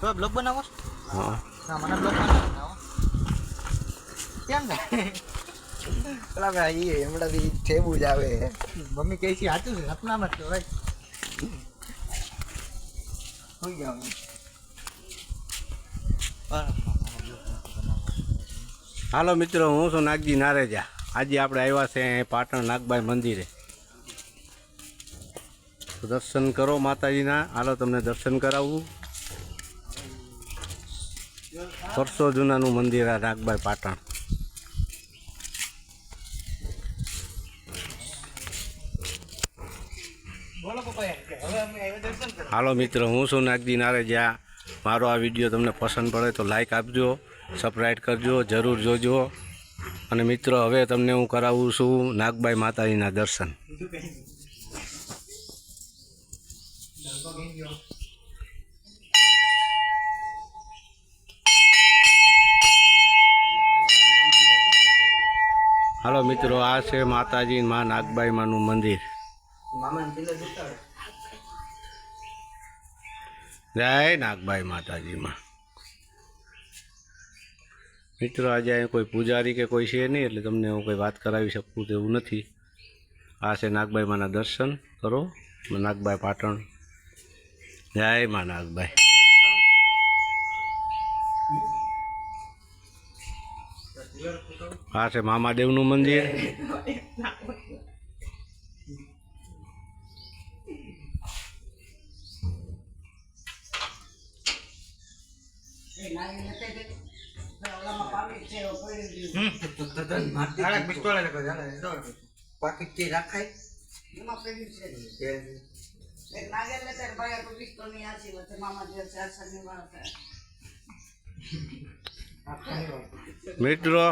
તો બ્લોગ બનાવો? હા ના મને બ્લોગ બનાવો. કેમ છે? પેલા ભાઈ હમણાંથી ઠેબુ જ આવે. મમ્મી કહે છે સાચું છે, સપનામાં જ તો ભાઈ. સુઈ ગયા હાલો મિત્રો, હું છું નાગજી નારેજા. આજે આપણે આવ્યા છે પાટણ નાગબાઈ મંદિરે. તો દર્શન કરો માતાજીના. હાલો તમને દર્શન કરાવવું. વર્ષો જૂનાનું મંદિર આ નાગબાઈ પાટણ. હાલો મિત્રો, હું છું નાગજી નારેજા. મારો આ વિડીયો તમને પસંદ પડે તો લાઈક આપજો, સબસ્ક્રાઈબ કરજો, જરૂર જોજો. અને મિત્રો, હવે તમને હું કરાવું છું નાગબાઈ માતાજીના દર્શન. હાલો મિત્રો, આ છે માતાજી માં નાગબાઈ માનું મંદિર. જય નાગબાઈ માતાજીમાં. મિત્રો, આજે અહીં કોઈ પૂજારી કે કોઈ છે નહીં, એટલે તમને હું કોઈ વાત કરાવી શકું તેવું નથી. આ છે નાગબાઈ માના દર્શન કરો. નાગબાઈ પાટણ. જય મા નાગબાઈ. આ છે મામાદેવનું મંદિર. મિત્રો